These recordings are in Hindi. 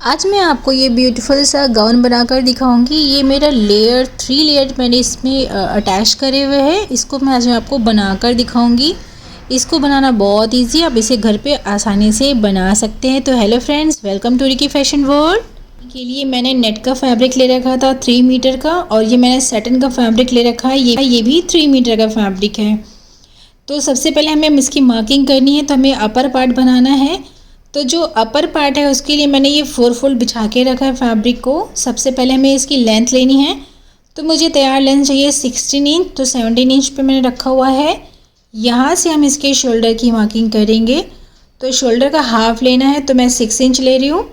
आज मैं आपको ये ब्यूटीफुल सा गाउन बनाकर दिखाऊंगी। ये मेरा थ्री लेयर मैंने इसमें अटैच करे हुए हैं। इसको मैं आज आपको बनाकर दिखाऊंगी। इसको बनाना बहुत इजी, आप इसे घर पे आसानी से बना सकते हैं। तो hello friends, welcome to Ricky fashion world. के लिए मैंने नेट का फैब्रिक ले रखा था 3 मीटर का, और ये मैंने सैटिन का फैब्रिक ले रखा है। ये भी 3 मीटर का फैब्रिक है। तो सबसे पहले हमें इसकी मार्किंग करनी है। तो हमें अपर पार्ट बनाना है। तो जो अपर पार्ट है उसके लिए मैंने ये 4 फोल्ड बिछा के रखा है फैब्रिक को। सबसे पहले हमें इसकी लेंथ लेनी है। तो मुझे तैयार लेंथ चाहिए 16 इंच, तो 17 इंच पे मैंने रखा हुआ है। यहाँ से हम इसके शोल्डर की मार्किंग करेंगे। तो शोल्डर का हाफ लेना है, तो मैं 6 इंच ले रही हूँ।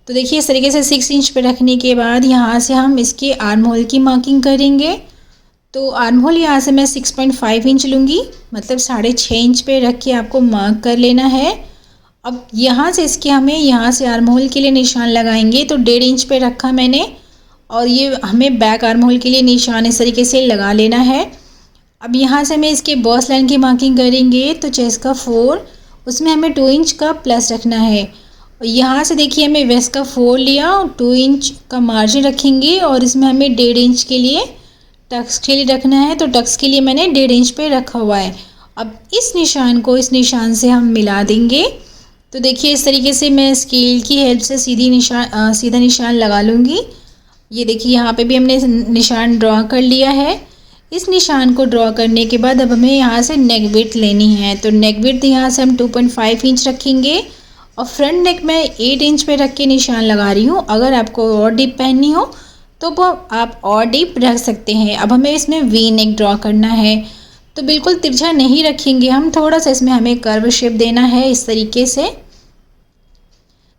तो देखिए इस तरीके से 6 इंच पे रखने के बाद यहाँ से हम इसके आर्म होल की मार्किंग करेंगे। तो आर्म होल यहाँ से मैं 6.5 इंच लूँगी, मतलब 6.5 इंच पे रख के आपको मार्क कर लेना है। अब यहाँ से इसके हमें यहाँ से आर्म होल के लिए निशान लगाएंगे। तो 1.5 इंच पे रखा मैंने, और ये हमें बैक आर्म होल के लिए निशान इस तरीके से लगा लेना है। अब यहाँ से हमें इसके बॉस लाइन की मार्किंग करेंगे। तो चेस्ट का 4, उसमें हमें 2 इंच का प्लस रखना है। और यहाँ से देखिए हमें वेस्ट का 4 लिया, 2 इंच का मार्जिन रखेंगे, और इसमें हमें 1.5 इंच के लिए टक्स के लिए रखना है। तो टक्स के लिए मैंने 1.5 इंच पे रखा हुआ है। अब इस निशान को इस निशान से हम मिला देंगे। तो देखिए इस तरीके से मैं स्केल की हेल्प से सीधा निशान लगा लूँगी। ये देखिए यहाँ पे भी हमने निशान ड्रॉ कर लिया है। इस निशान को ड्रॉ करने के बाद अब हमें यहाँ से नेक विड्थ लेनी है। तो नेक विड्थ यहाँ से हम 2.5 इंच रखेंगे, और फ्रंट नेक में 8 इंच पे रख के निशान लगा रही हूँ। अगर आपको और डीप पहननी हो तो वो आप और डीप रख सकते हैं। अब हमें इसमें वी नेक ड्रॉ करना है। तो बिल्कुल तिरछा नहीं रखेंगे हम, थोड़ा सा इसमें हमें कर्व शेप देना है इस तरीके से।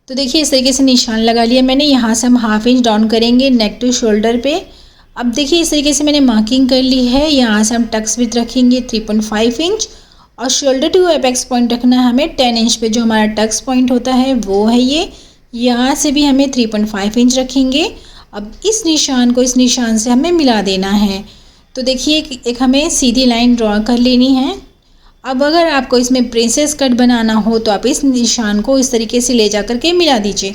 तो देखिए इस तरीके से निशान लगा लिया मैंने। यहाँ से हम हाफ इंच डाउन करेंगे नेक टू शोल्डर पे। अब देखिए इस तरीके से मैंने मार्किंग कर ली है। यहाँ से हम टक्स विड्थ रखेंगे 3.5 इंच, और शोल्डर टू एपेक्स पॉइंट रखना है हमें 10 इंच पे। जो हमारा टक्स पॉइंट होता है वो है ये। यहाँ से भी हमें 3.5 इंच रखेंगे। अब इस निशान को इस निशान से हमें मिला देना है। तो देखिए एक हमें सीधी लाइन ड्रॉ कर लेनी है। अब अगर आपको इसमें प्रिंसेस कट बनाना हो तो आप इस निशान को इस तरीके से ले जा कर के मिला दीजिए।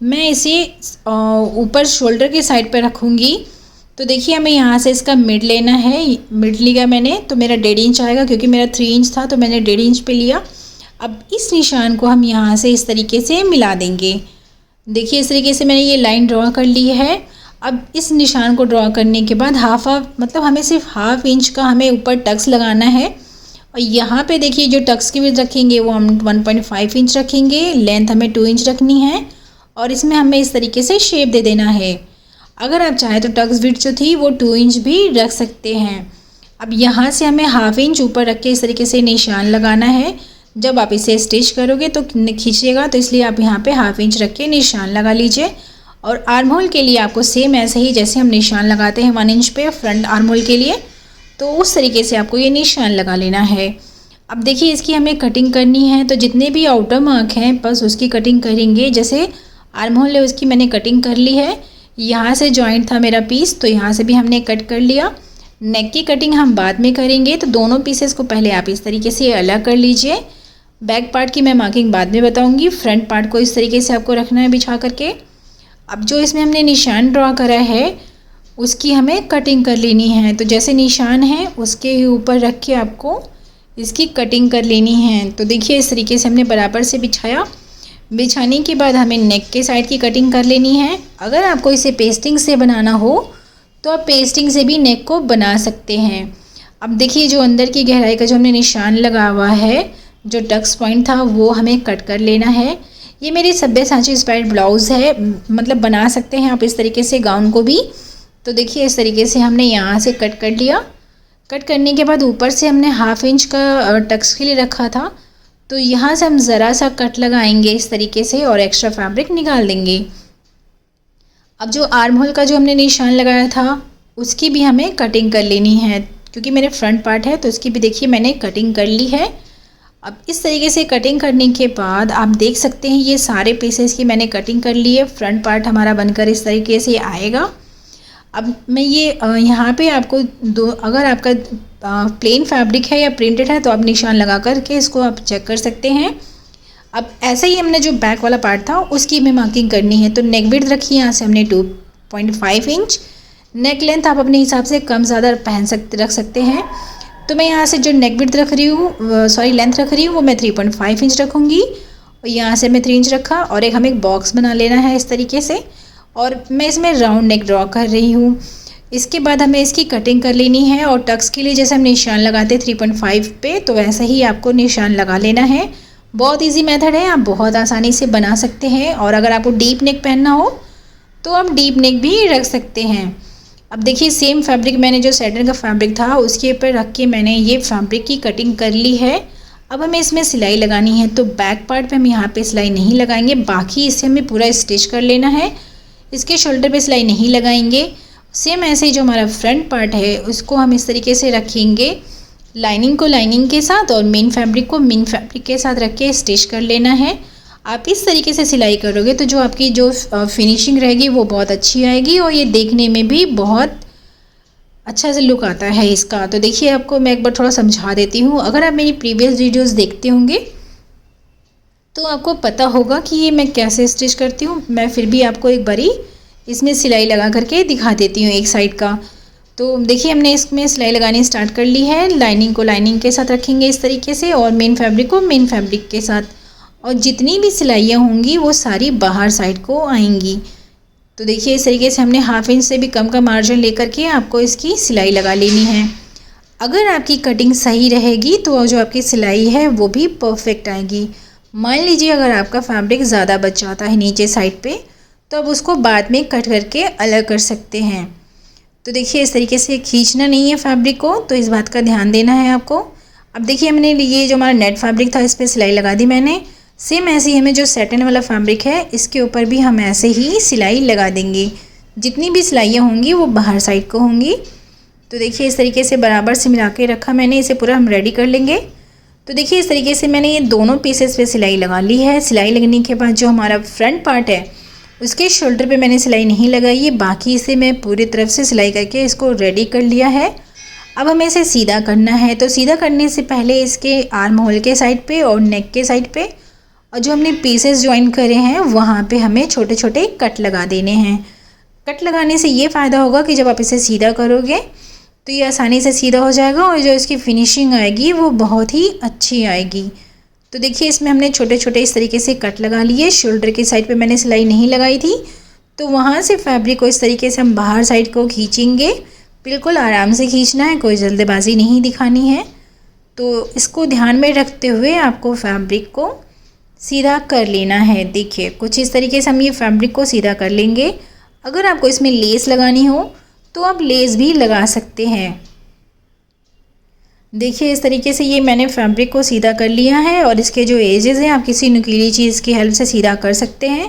मैं इसे ऊपर शोल्डर के साइड पर रखूँगी। तो देखिए हमें यहाँ से इसका मिड लेना है। मिड लिया मैंने, तो मेरा 1.5 इंच आएगा, क्योंकि मेरा 3 इंच था तो मैंने 1.5 इंच पे लिया। अब इस निशान को हम यहाँ से इस तरीके से मिला देंगे। देखिए इस तरीके से मैंने ये लाइन ड्रॉ कर ली है। अब इस निशान को ड्रॉ करने के बाद मतलब हमें सिर्फ हाफ इंच का हमें ऊपर टक्स लगाना है। और यहाँ पे देखिए जो टक्स की विड्थ रखेंगे वो हम 1.5 इंच रखेंगे। लेंथ हमें 2 इंच रखनी है, और इसमें हमें इस तरीके से शेप दे देना है। अगर आप चाहें तो टक्स विड्थ जो थी वो 2 इंच भी रख सकते हैं। अब यहाँ से हमें हाफ इंच ऊपर रख के इस तरीके से निशान लगाना है। जब आप इसे स्टिच करोगे तो खींचिएगा, तो इसलिए आप यहाँ पे हाफ इंच रख के निशान लगा लीजिए। और आर्म होल के लिए आपको सेम ऐसे ही जैसे हम निशान लगाते हैं 1 इंच पे फ्रंट आर्म होल के लिए, तो उस तरीके से आपको ये निशान लगा लेना है। अब देखिए इसकी हमें कटिंग करनी है। तो जितने भी आउटर मार्क हैं बस उसकी कटिंग करेंगे। जैसे आर्म होल है उसकी मैंने कटिंग कर ली है। यहाँ से जॉइंट था मेरा पीस, तो यहाँ से भी हमने कट कर लिया। नेक की कटिंग हम बाद में करेंगे, तो दोनों पीसेस को पहले आप इस तरीके से अलग कर लीजिए। बैक पार्ट की मैं मार्किंग बाद में बताऊँगी। फ्रंट पार्ट को इस तरीके से आपको रखना है बिछा करके। अब जो इसमें हमने निशान ड्रॉ करा है उसकी हमें कटिंग कर लेनी है। तो जैसे निशान है उसके ऊपर रख के आपको इसकी कटिंग कर लेनी है। तो देखिए इस तरीके से हमने बराबर से बिछाया। बिछाने के बाद हमें नेक के साइड की कटिंग कर लेनी है। अगर आपको इसे पेस्टिंग से बनाना हो तो आप पेस्टिंग से भी नेक को बना सकते हैं। अब देखिए जो अंदर की गहराई का जो हमने निशान लगा हुआ है, जो टक्स पॉइंट था वो हमें कट कर लेना है। ये मेरी सब्यसाची इंस्पायर्ड ब्लाउज़ है, मतलब बना सकते हैं आप इस तरीके से गाउन को भी। तो देखिए इस तरीके से हमने यहाँ से कट कर लिया। कट करने के बाद ऊपर से हमने हाफ इंच का टक्स के लिए रखा था, तो यहाँ से हम ज़रा सा कट लगाएंगे इस तरीके से, और एक्स्ट्रा फैब्रिक निकाल देंगे। अब जो आर्म होल का जो हमने निशान लगाया था उसकी भी हमें कटिंग कर लेनी है, क्योंकि मेरे फ्रंट पार्ट है तो उसकी भी देखिए मैंने कटिंग कर ली है। अब इस तरीके से कटिंग करने के बाद आप देख सकते हैं ये सारे पीसेस की मैंने कटिंग कर ली है। फ्रंट पार्ट हमारा बनकर इस तरीके से आएगा। अब मैं ये यहाँ पे आपको अगर आपका प्लेन फैब्रिक है या प्रिंटेड है तो आप निशान लगा कर के इसको आप चेक कर सकते हैं। अब ऐसे ही हमने जो बैक वाला पार्ट था उसकी हमें मार्किंग करनी है। तो नेक विड्थ रखी है यहाँ से हमने 2.5 इंच। नेक लेंथ आप अपने हिसाब से कम ज़्यादा रख सकते हैं। तो मैं यहाँ से जो नेक विड्थ रख रही हूँ, लेंथ रख रही हूँ, वो मैं 3.5 इंच रखूँगी। और यहाँ से मैं 3 इंच रखा और हमें एक बॉक्स बना लेना है इस तरीके से। और मैं इसमें राउंड नेक ड्रॉ कर रही हूँ। इसके बाद हमें इसकी कटिंग कर लेनी है और टक्स के लिए जैसे हम निशान लगाते हैं 3.5 पे, तो वैसे ही आपको निशान लगा लेना है। बहुत इजी मेथड है, आप बहुत आसानी से बना सकते हैं। और अगर आपको डीप नेक पहनना हो तो आप डीप नेक भी रख सकते हैं। अब देखिए सेम फैब्रिक मैंने जो सैटिन का फैब्रिक था उसके ऊपर रख के मैंने ये फैब्रिक की कटिंग कर ली है। अब हमें इसमें सिलाई लगानी है। तो बैक पार्ट पे हम यहाँ पे सिलाई नहीं लगाएंगे, बाकी इसे हमें पूरा स्टिच कर लेना है। इसके शोल्डर पे सिलाई नहीं लगाएंगे। सेम ऐसे ही जो हमारा फ्रंट पार्ट है उसको हम इस तरीके से रखेंगे, लाइनिंग को लाइनिंग के साथ और मेन फैब्रिक को मेन फैब्रिक के साथ रख के स्टिच कर लेना है। आप इस तरीके से सिलाई करोगे तो जो आपकी जो फिनिशिंग रहेगी वो बहुत अच्छी आएगी और ये देखने में भी बहुत अच्छा से लुक आता है इसका। तो देखिए आपको मैं एक बार थोड़ा समझा देती हूँ। अगर आप मेरी प्रीवियस वीडियोस देखते होंगे तो आपको पता होगा कि ये मैं कैसे स्टिच करती हूँ। मैं फिर भी आपको एक बारी इसमें सिलाई लगा करके दिखा देती हूँ एक साइड का। तो देखिए हमने इसमें सिलाई लगानी स्टार्ट कर ली है। लाइनिंग को लाइनिंग के साथ रखेंगे इस तरीके से और मेन फैब्रिक को मेन फैब्रिक के साथ। और जितनी भी सिलाइयाँ होंगी वो सारी बाहर साइड को आएंगी। तो देखिए इस तरीके से हमने 1/2 इंच से भी कम का मार्जिन लेकर के आपको इसकी सिलाई लगा लेनी है। अगर आपकी कटिंग सही रहेगी तो जो आपकी सिलाई है वो भी परफेक्ट आएगी। मान लीजिए अगर आपका फैब्रिक ज़्यादा बच जाता है नीचे साइड पे, तो अब उसको बाद में कट करके अलग कर सकते हैं। तो देखिए इस तरीके से खींचना नहीं है फैब्रिक को, तो इस बात का ध्यान देना है आपको। अब देखिए हमने ये जो हमारा नेट फैब्रिक था इस पर सिलाई लगा दी मैंने। सेम ऐसे ही हमें जो सैटिन वाला फैब्रिक है इसके ऊपर भी हम ऐसे ही सिलाई लगा देंगे। जितनी भी सिलाइयाँ होंगी वो बाहर साइड को होंगी। तो देखिए इस तरीके से बराबर से मिला के रखा मैंने, इसे पूरा हम रेडी कर लेंगे। तो देखिए इस तरीके से मैंने ये दोनों पीसेस पे सिलाई लगा ली है। सिलाई लगने के बाद जो हमारा फ्रंट पार्ट है उसके शोल्डर पे मैंने सिलाई नहीं लगाई है, बाकी इसे मैं पूरी तरफ से सिलाई करके इसको रेडी कर लिया है। अब हमें इसे सीधा करना है। तो सीधा करने से पहले इसके आर्म होल के साइड पे और नेक के साइड पे और जो हमने पीसेस ज्वाइन करे हैं वहाँ पे हमें छोटे छोटे कट लगा देने हैं। कट लगाने से ये फ़ायदा होगा कि जब आप इसे सीधा करोगे तो ये आसानी से सीधा हो जाएगा और जो इसकी फिनिशिंग आएगी वो बहुत ही अच्छी आएगी। तो देखिए इसमें हमने छोटे छोटे इस तरीके से कट लगा लिए। शोल्डर की साइड पे मैंने सिलाई नहीं लगाई थी, तो वहाँ से फैब्रिक को इस तरीके से हम बाहर साइड को खींचेंगे। बिल्कुल आराम से खींचना है, कोई जल्दबाजी नहीं दिखानी है। तो इसको ध्यान में रखते हुए आपको फैब्रिक को सीधा कर लेना है। देखिए कुछ इस तरीके से हम ये फैब्रिक को सीधा कर लेंगे। अगर आपको इसमें लेस लगानी हो तो आप लेस भी लगा सकते हैं। देखिए इस तरीके से ये मैंने फैब्रिक को सीधा कर लिया है और इसके जो एजेस हैं आप किसी नुकीली चीज़ की हेल्प से सीधा कर सकते हैं।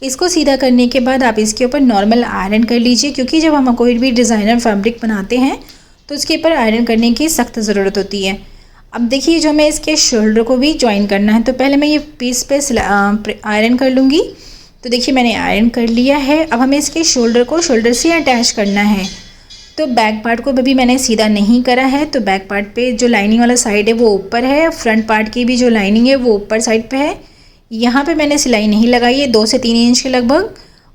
इसको सीधा करने के बाद आप इसके ऊपर नॉर्मल आयरन कर लीजिए, क्योंकि जब हम कोई भी डिज़ाइनर फैब्रिक बनाते हैं तो उसके ऊपर आयरन करने की सख्त ज़रूरत होती है। अब देखिए जो मैं इसके शोल्डर को भी ज्वाइन करना है, तो पहले मैं ये पीस पे आयरन कर लूँगी। तो देखिए मैंने आयरन कर लिया है। अब हमें इसके शोल्डर को शोल्डर से अटैच करना है। तो बैक पार्ट को भी मैंने सीधा नहीं करा है। तो बैक पार्ट पे जो लाइनिंग वाला साइड है वो ऊपर है, फ्रंट पार्ट की भी जो लाइनिंग है वो ऊपर साइड पे है। यहाँ पे मैंने सिलाई नहीं लगाई है, 2 से 3 इंच के लगभग।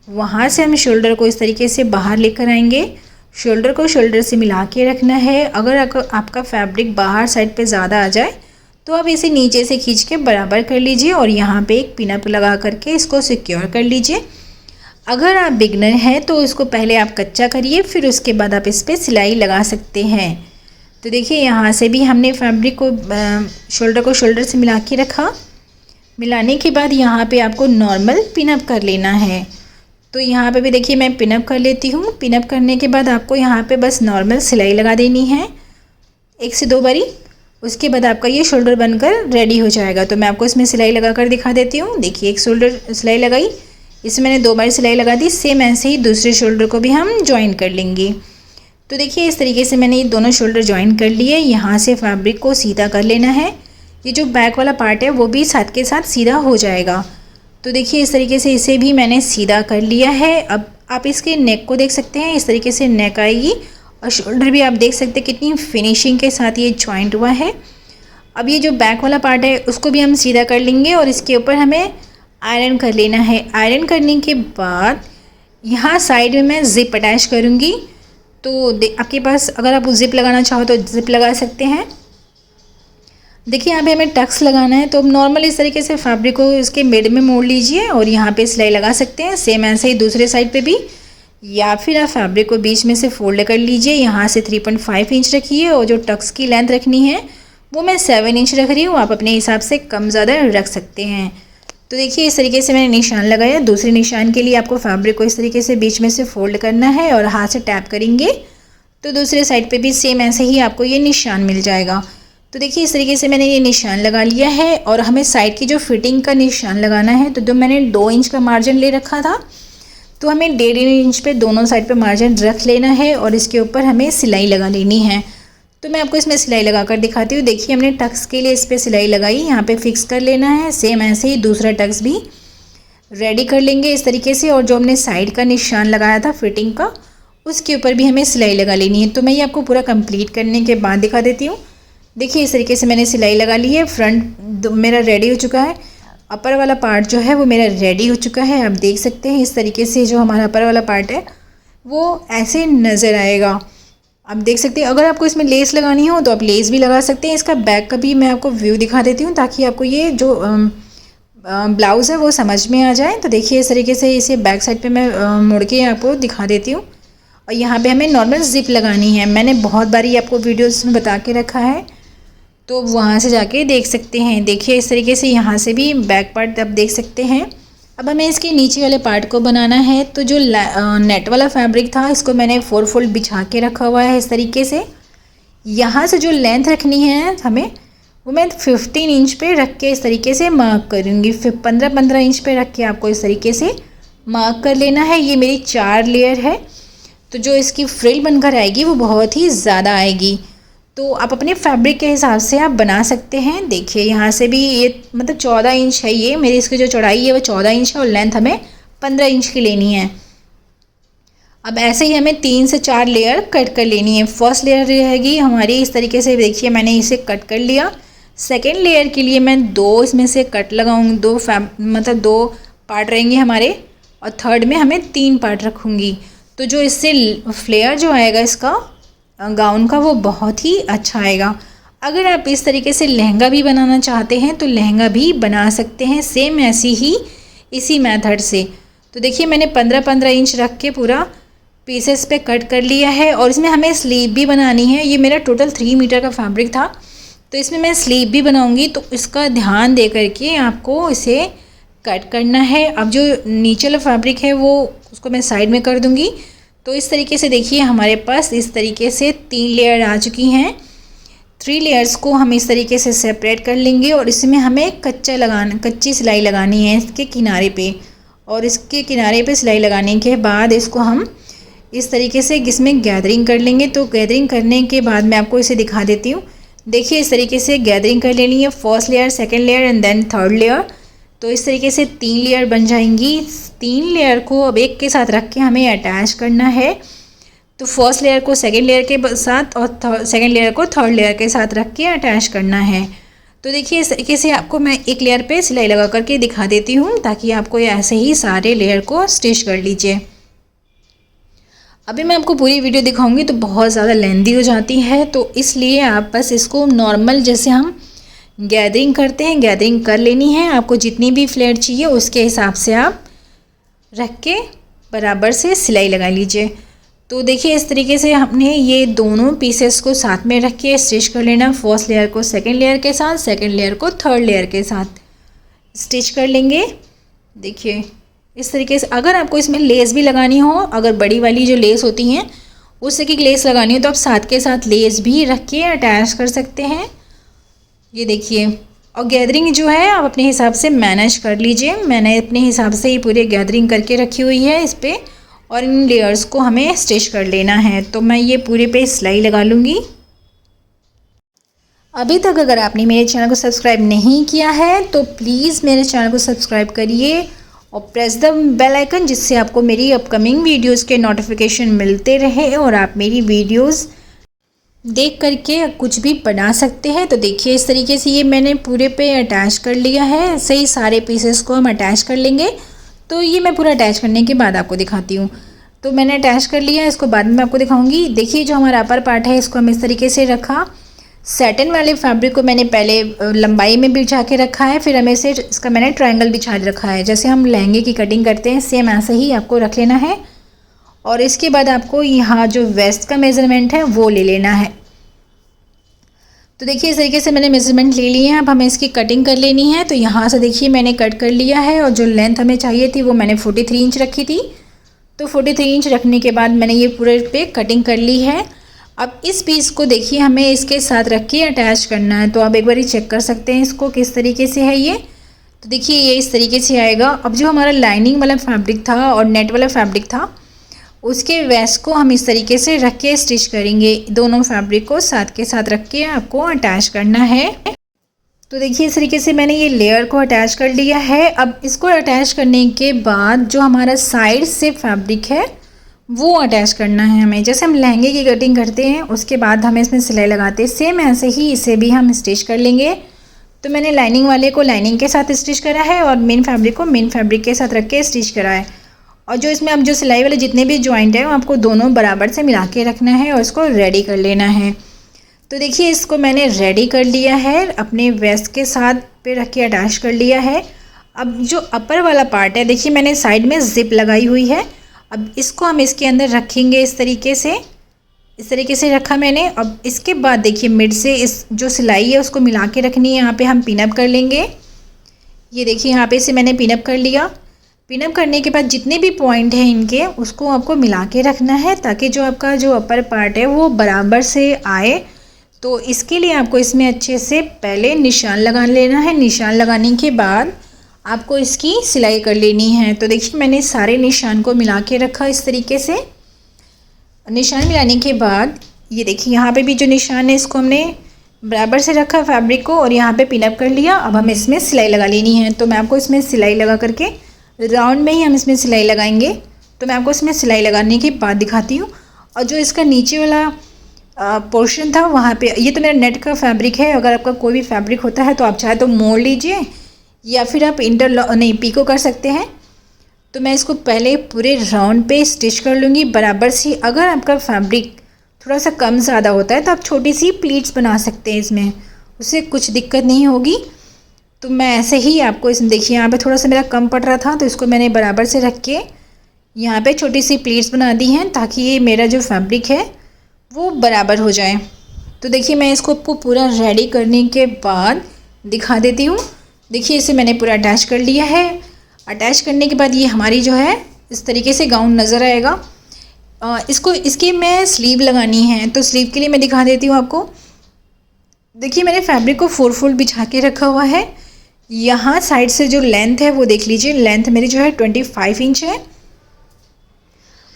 वहाँ से हम शोल्डर को इस तरीके से बाहर लेकर आएंगे। शोल्डर को शोल्डर से मिला के रखना है। अगर आपका फैब्रिक बाहर साइड पे ज़्यादा आ जाए तो आप इसे नीचे से खींच के बराबर कर लीजिए और यहाँ पे एक पिनअप लगा करके इसको सिक्योर कर लीजिए। अगर आप बिगनर हैं तो इसको पहले आप कच्चा करिए, फिर उसके बाद आप इस पर सिलाई लगा सकते हैं। तो देखिए यहाँ से भी हमने फैब्रिक को शोल्डर को शोल्डर से मिला के रखा। मिलाने के बाद यहाँ पे आपको नॉर्मल पिनअप कर लेना है। तो यहाँ पे भी देखिए मैं पिनअप कर लेती हूँ। पिनअप करने के बाद आपको यहाँ पे बस नॉर्मल सिलाई लगा देनी है 1 से 2 बारी। उसके बाद आपका ये शोल्डर बनकर रेडी हो जाएगा। तो मैं आपको इसमें सिलाई लगा कर दिखा देती हूँ। देखिए एक शोल्डर सिलाई लगाई, इसमें मैंने 2 बार सिलाई लगा दी। सेम ऐसे ही दूसरे शोल्डर को भी हम ज्वाइन कर लेंगे। तो देखिए इस तरीके से मैंने ये दोनों शोल्डर ज्वाइन कर लिए। यहाँ से फैब्रिक को सीधा कर लेना है। ये जो बैक वाला पार्ट है वो भी साथ के साथ सीधा हो जाएगा। तो देखिए इस तरीके से इसे भी मैंने सीधा कर लिया है। अब आप इसके नेक को देख सकते हैं, इस तरीके से नेक आएगी और शोल्डर भी आप देख सकते हैं कितनी फिनिशिंग के साथ ये जॉइंट हुआ है। अब ये जो बैक वाला पार्ट है उसको भी हम सीधा कर लेंगे और इसके ऊपर हमें आयरन कर लेना है। आयरन करने के बाद यहाँ साइड में मैं ज़िप अटैच करूँगी। तो आपके पास अगर आप ज़िप लगाना चाहो तो ज़िप लगा सकते हैं। देखिए यहाँ पे हमें टक्स लगाना है, तो नॉर्मल इस तरीके से फैब्रिक को इसके मिड में मोड़ लीजिए और यहाँ पे सिलाई लगा सकते हैं। सेम ऐसे ही दूसरे साइड पे भी, या फिर आप फैब्रिक को बीच में से फोल्ड कर लीजिए। यहाँ से 3.5 इंच रखिए और जो टक्स की लेंथ रखनी है वो मैं 7 इंच रख रही हूँ। आप अपने हिसाब से कम ज़्यादा रख सकते हैं। तो देखिए इस तरीके से मैंने निशान लगाया। दूसरे निशान के लिए आपको फैब्रिक को इस तरीके से बीच में से फोल्ड करना है और हाथ से टैप करेंगे तो दूसरे साइड पे भी सेम ऐसे ही आपको ये निशान मिल जाएगा। तो देखिए इस तरीके से मैंने ये निशान लगा लिया है और हमें साइड की जो फिटिंग का निशान लगाना है, तो मैंने 2 इंच का मार्जिन ले रखा था, तो हमें 1.5 इंच पे दोनों साइड पे मार्जिन रख लेना है और इसके ऊपर हमें सिलाई लगा लेनी है। तो मैं आपको इसमें सिलाई लगा कर दिखाती हूँ। देखिए हमने टक्स के लिए इस पर सिलाई लगाई, यहाँ पे फिक्स कर लेना है। सेम ऐसे ही दूसरा टक्स भी रेडी कर लेंगे इस तरीके से, और जो हमने साइड का निशान लगाया था फिटिंग का, उसके ऊपर भी हमें सिलाई लगा लेनी है। तो मैं ये आपको पूरा कंप्लीट करने के बाद दिखा देती हूँ। देखिए इस तरीके से मैंने सिलाई लगा ली है। फ्रंट मेरा रेडी हो चुका है, अपर वाला पार्ट जो है वो मेरा रेडी हो चुका है। आप देख सकते हैं इस तरीके से जो हमारा अपर वाला पार्ट है वो ऐसे नज़र आएगा। आप देख सकते हैं। अगर आपको इसमें लेस लगानी हो तो आप लेस भी लगा सकते हैं। इसका बैक का भी मैं आपको व्यू दिखा देती हूँ ताकि आपको ये जो ब्लाउज़ है वो समझ में आ जाए। तो देखिए इस तरीके से इसे बैक साइड पे मैं मुड़ के आपको दिखा देती हूँ। और यहाँ पे हमें नॉर्मल ज़िप लगानी है। मैंने बहुत बारी आपको वीडियोस में बता के रखा है, तो वहाँ से जाके देख सकते हैं। देखिए इस तरीके से यहाँ से भी बैक पार्ट आप देख सकते हैं। अब हमें इसके नीचे वाले पार्ट को बनाना है। तो जो नेट वाला फैब्रिक था इसको मैंने 4 फोल्ड बिछा के रखा हुआ है इस तरीके से। यहाँ से जो लेंथ रखनी है हमें वो मैं 15 इंच पे रख के इस तरीके से मार्क करूँगी। फिर 15-15 इंच पे रख के आपको इस तरीके से मार्क कर लेना है। ये मेरी 4 लेयर है, तो जो इसकी फ्रिल बनकर आएगी वो बहुत ही ज़्यादा आएगी। तो आप अपने फैब्रिक के हिसाब से आप बना सकते हैं। देखिए यहाँ से भी ये मतलब 14 इंच है, ये मेरी इसकी जो चौड़ाई है वो 14 इंच है और लेंथ हमें 15 इंच की लेनी है। अब ऐसे ही हमें 3 से 4 लेयर कट कर लेनी है। फर्स्ट लेयर रहेगी हमारी इस तरीके से, देखिए मैंने इसे कट कर लिया। सेकेंड लेयर के लिए मैं 2 इसमें से कट लगाऊंगी, 2 पार्ट रहेंगे हमारे, और थर्ड में हमें 3 पार्ट रखूँगी। तो जो इससे फ्लेयर जो आएगा इसका गाउन का वो बहुत ही अच्छा आएगा। अगर आप इस तरीके से लहंगा भी बनाना चाहते हैं तो लहंगा भी बना सकते हैं सेम ऐसी ही इसी मेथड से। तो देखिए मैंने 15-15 इंच रख के पूरा पीसेस पे कट कर लिया है और इसमें हमें स्लीव भी बनानी है। ये मेरा टोटल 3 मीटर का फैब्रिक था, तो इसमें मैं स्लीव भी बनाऊंगी, तो इसका ध्यान दे करके आपको इसे कट करना है। अब जो नीचे वाला फैब्रिक है वो उसको मैं साइड में कर दूंगी। तो इस तरीके से देखिए हमारे पास इस तरीके से 3 लेयर आ चुकी हैं। 3 लेयर्स को हम इस तरीके से सेपरेट कर लेंगे और इसमें हमें कच्ची सिलाई लगानी है इसके किनारे पे, और इसके किनारे पे सिलाई लगाने के बाद इसको हम इस तरीके से इसमें गैदरिंग कर लेंगे। तो गैदरिंग करने के बाद मैं आपको इसे दिखा देती हूँ। देखिए इस तरीके से गैदरिंग कर लेनी है, first layer, second layer and then third layer. तो इस तरीके से 3 लेयर बन जाएंगी। 3 लेयर को अब एक के साथ रख के हमें अटैच करना है। तो फर्स्ट लेयर को सेकंड लेयर के साथ और सेकंड लेयर को थर्ड लेयर के साथ रख के अटैच करना है। तो देखिए इस तरीके से आपको मैं एक लेयर पे सिलाई लगा करके दिखा देती हूँ ताकि आपको ऐसे ही सारे लेयर को स्टिच कर लीजिए। अभी मैं आपको पूरी वीडियो दिखाऊंगी तो बहुत ज़्यादा लेंदी हो जाती है, तो इसलिए आप बस इसको नॉर्मल जैसे हम गैदरिंग करते हैं गैदरिंग कर लेनी है। आपको जितनी भी फ्लेयर चाहिए उसके हिसाब से आप रख के बराबर से सिलाई लगा लीजिए। तो देखिए इस तरीके से हमने ये दोनों पीसेस को साथ में रख के स्टिच कर लेना। फर्स्ट लेयर को सेकंड लेयर के साथ, सेकंड लेयर को थर्ड लेयर के साथ स्टिच कर लेंगे। देखिए इस तरीके से। अगर आपको इसमें लेस भी लगानी हो, अगर बड़ी वाली जो लेस होती हैं उससे की लेस लगानी हो तो आप साथ के साथ लेस भी रख के अटैच कर सकते हैं। ये देखिए, और गैदरिंग जो है आप अपने हिसाब से मैनेज कर लीजिए। मैंने अपने हिसाब से ही पूरी गैदरिंग करके रखी हुई है इस पर, और इन लेयर्स को हमें स्टिच कर लेना है। तो मैं ये पूरे पे सिलाई लगा लूँगी। अभी तक अगर आपने मेरे चैनल को सब्सक्राइब नहीं किया है तो प्लीज़ मेरे चैनल को सब्सक्राइब करिए और प्रेस द बेल आइकन, जिससे आपको मेरी अपकमिंग वीडियोस के नोटिफिकेशन मिलते रहे और आप मेरी वीडियोस देख करके कुछ भी बना सकते हैं। तो देखिए इस तरीके से ये मैंने पूरे पे अटैच कर लिया है। सही सारे पीसेस को हम अटैच कर लेंगे। तो ये मैं पूरा अटैच करने के बाद आपको दिखाती हूँ। तो मैंने अटैच कर लिया, इसको बाद में आपको दिखाऊंगी। देखिए जो हमारा अपर पार्ट है इसको हम इस तरीके से रखा। सैटिन वाले फैब्रिक को मैंने पहले लंबाई में बिछा के रखा है, फिर हमें से इसका मैंने ट्रायंगल बिछा रखा है। जैसे हम लहंगे की कटिंग करते हैं सेम ऐसे ही आपको रख लेना है। और इसके बाद आपको यहाँ जो वेस्ट का मेज़रमेंट है वो ले लेना है। तो देखिए इस तरीके से मैंने मेज़रमेंट ले लिए हैं। अब हमें इसकी कटिंग कर लेनी है। तो यहाँ से देखिए मैंने कट कर लिया है और जो लेंथ हमें चाहिए थी वो मैंने 43 इंच रखी थी। तो 43 इंच रखने के बाद मैंने ये पूरे पे कटिंग कर ली है। अब इस पीस को देखिए हमें इसके साथ रख के अटैच करना है। तो आप एक बार चेक कर सकते हैं इसको किस तरीके से है ये। तो देखिए ये इस तरीके से आएगा। अब जो हमारा लाइनिंग वाला फैब्रिक था और नेट वाला फैब्रिक था उसके वेस्ट को हम इस तरीके से रख के स्टिच करेंगे। दोनों फैब्रिक को साथ के साथ रख के आपको अटैच करना है। तो देखिए इस तरीके से मैंने ये लेयर को अटैच कर लिया है। अब इसको अटैच करने के बाद जो हमारा साइड से फैब्रिक है वो अटैच करना है हमें। जैसे हम लहंगे की कटिंग करते हैं उसके बाद हमें इसमें सिलाई लगाते हैं, सेम ऐसे ही इसे भी हम स्टिच कर लेंगे। तो मैंने लाइनिंग वाले को लाइनिंग के साथ स्टिच करा है और मेन फैब्रिक को मेन फैब्रिक के साथ रख के स्टिच करा है। और जो इसमें अब जो सिलाई वाले जितने भी जॉइंट हैं वो आपको दोनों बराबर से मिला के रखना है और इसको रेडी कर लेना है। तो देखिए इसको मैंने रेडी कर लिया है, अपने वेस्ट के साथ पे रख के अटैच कर लिया है। अब जो अपर वाला पार्ट है देखिए मैंने साइड में ज़िप लगाई हुई है। अब इसको हम इसके अंदर रखेंगे इस तरीके से रखा मैंने। अब इसके बाद देखिए मिड से इस जो सिलाई है उसको मिला के रखनी है। यहाँ पे हम पिन अप कर लेंगे। ये देखिए यहाँ पे से मैंने पिन अप कर लिया। पिन अप करने के बाद जितने भी पॉइंट हैं इनके उसको आपको मिला के रखना है ताकि जो आपका जो अपर पार्ट है वो बराबर से आए। तो इसके लिए आपको इसमें अच्छे से पहले निशान लगा लेना है। निशान लगाने के बाद आपको इसकी सिलाई कर लेनी है। तो देखिए मैंने सारे निशान को मिला के रखा इस तरीके से। निशान मिलाने के बाद ये देखिए यहाँ पे भी जो निशान है इसको हमने बराबर से रखा फैब्रिक को और यहाँ पे पिन अप कर लिया। अब हमें इसमें सिलाई लगा लेनी है। तो मैं आपको इसमें सिलाई लगा करके राउंड में ही हम इसमें सिलाई लगाएंगे। तो मैं आपको इसमें सिलाई लगाने के बाद दिखाती हूँ। और जो इसका नीचे वाला पोर्शन था वहाँ पे, ये तो मेरा नेट का फैब्रिक है। अगर आपका कोई भी फैब्रिक होता है तो आप चाहे तो मोड़ लीजिए या फिर आप पीको कर सकते हैं। तो मैं इसको पहले पूरे राउंड पे स्टिच कर लूँगी बराबर से। अगर आपका फैब्रिक थोड़ा सा कम ज़्यादा होता है तो आप छोटी सी प्लीट्स बना सकते हैं इसमें, उससे कुछ दिक्कत नहीं होगी। तो मैं ऐसे ही आपको इसमें देखिए यहाँ पे थोड़ा सा मेरा कम पड़ रहा था तो इसको मैंने बराबर से रख के यहाँ पे छोटी सी प्लीट्स बना दी हैं ताकि ये मेरा जो फैब्रिक है वो बराबर हो जाए। तो देखिए मैं इसको आपको पूरा रेडी करने के बाद दिखा देती हूँ। देखिए इसे मैंने पूरा अटैच कर लिया है। अटैच करने के बाद ये हमारी जो है इस तरीके से गाउन नज़र आएगा। इसकी मैं स्लीव लगानी है तो स्लीव के लिए मैं दिखा देती हूँ आपको। देखिए मैंने फैब्रिक को 4 फोल्ड बिछा के रखा हुआ है। यहाँ साइड से जो लेंथ है वो देख लीजिए, लेंथ मेरी जो है 25 इंच है।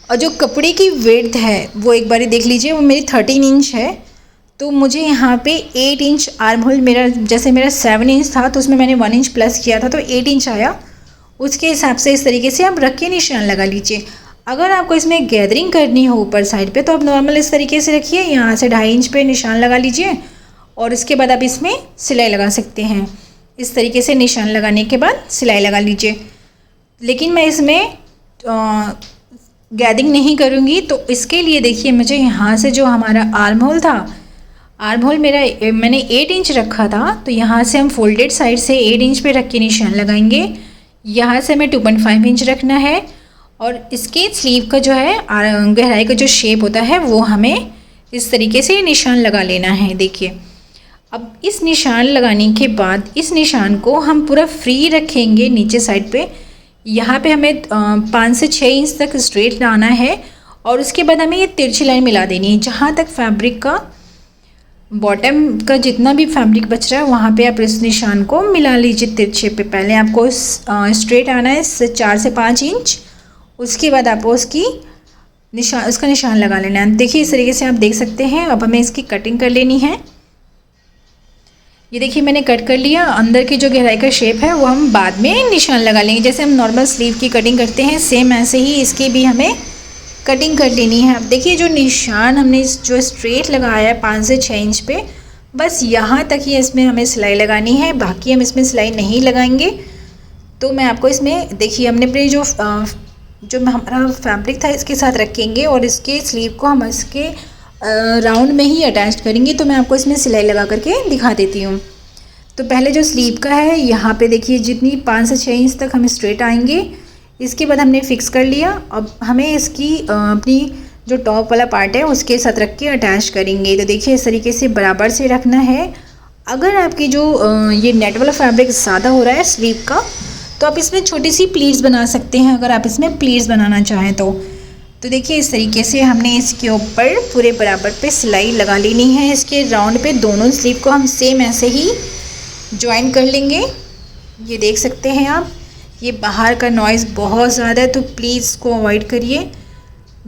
और जो कपड़े की विड्थ है वो एक बार देख लीजिए, वो मेरी 13 इंच है। तो मुझे यहाँ पे 8 इंच आर्म होल, मेरा जैसे मेरा 7 इंच था तो उसमें मैंने 1 इंच प्लस किया था तो 8 इंच आया। उसके हिसाब से इस तरीके से आप रख के निशान लगा लीजिए। अगर आपको इसमें गैदरिंग करनी हो ऊपर साइड पे तो आप नॉर्मल इस तरीके से रखिए, यहाँ से 2.5 इंच पे निशान लगा लीजिए और इसके बाद आप इसमें सिलाई लगा सकते हैं। इस तरीके से निशान लगाने के बाद सिलाई लगा लीजिए। लेकिन मैं इसमें गैदरिंग नहीं करूँगी तो इसके लिए देखिए मुझे यहाँ से जो हमारा आर्म होल था, आर्म होल मैंने 8 इंच रखा था तो यहाँ से हम फोल्डेड साइड से 8 इंच पे रख के निशान लगाएंगे। यहाँ से हमें 2.5 इंच रखना है और इसके स्लीव का जो है गहराई का जो शेप होता है वो हमें इस तरीके से निशान लगा लेना है। देखिए अब इस निशान लगाने के बाद इस निशान को हम पूरा फ्री रखेंगे नीचे साइड पे। यहाँ पे हमें 5 से 6 इंच तक स्ट्रेट लाना है और उसके बाद हमें ये तिरछी लाइन मिला देनी है। जहाँ तक फैब्रिक का बॉटम का जितना भी फैब्रिक बच रहा है वहाँ पे आप इस निशान को मिला लीजिए तिरछे पे। पहले आपको स्ट्रेट आना है 4 से 5 इंच, उसके बाद आपको उसका निशान लगा लेना है। देखिए इस तरीके से आप देख सकते हैं। अब हमें इसकी कटिंग कर लेनी है। ये देखिए मैंने कट कर लिया। अंदर की जो गहराई का शेप है वो हम बाद में निशान लगा लेंगे। जैसे हम नॉर्मल स्लीव की कटिंग करते हैं सेम ऐसे ही इसकी भी हमें कटिंग कर लेनी है। अब देखिए जो निशान हमने जो स्ट्रेट लगाया है 5 से 6 इंच पे, बस यहाँ तक ही इसमें हमें सिलाई लगानी है, बाकी हम इसमें सिलाई नहीं लगाएंगे। तो मैं आपको इसमें देखिए हमने अपने जो हमारा फैब्रिक था इसके साथ रखेंगे और इसके स्लीव को हम इसके राउंड में ही अटैच करेंगे। तो मैं आपको इसमें सिलाई लगा करके दिखा देती हूँ। तो पहले जो स्लीव का है यहाँ पे देखिए जितनी 5 से 6 इंच तक हम स्ट्रेट आएंगे, इसके बाद हमने फ़िक्स कर लिया। अब हमें इसकी अपनी जो टॉप वाला पार्ट है उसके साथ रख के अटैच करेंगे। तो देखिए इस तरीके से बराबर से रखना है। अगर आपकी जो ये नेट वाला फैब्रिक ज़्यादा हो रहा है स्लीव का, तो आप इसमें छोटी सी प्लीट्स बना सकते हैं, अगर आप इसमें प्लीट्स बनाना चाहें तो। देखिए इस तरीके से हमने इसके ऊपर पूरे बराबर पे सिलाई लगा लेनी है। इसके राउंड पे दोनों स्लीव को हम सेम ऐसे ही ज्वाइन कर लेंगे। ये देख सकते हैं आप, ये बाहर का नॉइज़ बहुत ज़्यादा है तो प्लीज़ इसको अवॉइड करिए।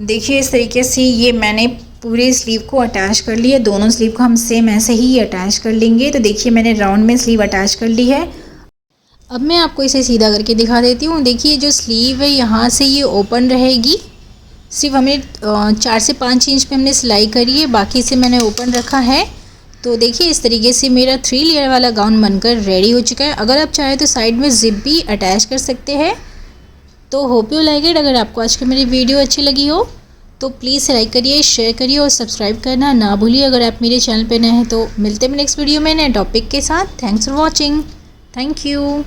देखिए इस तरीके से ये मैंने पूरे स्लीव को अटैच कर लिया। दोनों स्लीव को हम सेम ऐसे ही अटैच कर लेंगे। तो देखिए मैंने राउंड में स्लीव अटैच कर ली है। अब मैं आपको इसे सीधा करके दिखा देती हूँ। देखिए जो स्लीव है यहाँ से ये ओपन रहेगी, सिर्फ हमें 4 से 5 इंच पे हमने सिलाई करी है, बाकी से मैंने ओपन रखा है। तो देखिए इस तरीके से मेरा 3 लेयर वाला गाउन बनकर रेडी हो चुका है। अगर आप चाहें तो साइड में जिप भी अटैच कर सकते हैं। तो होप यू लाइक इट। अगर आपको आज की मेरी वीडियो अच्छी लगी हो तो प्लीज़ लाइक करिए, शेयर करिए और सब्सक्राइब करना ना भूलिए। अगर आप मेरे चैनल पे नए हैं तो मिलते हैं नेक्स्ट वीडियो में नए टॉपिक के साथ। Thanks for watching. Thank you.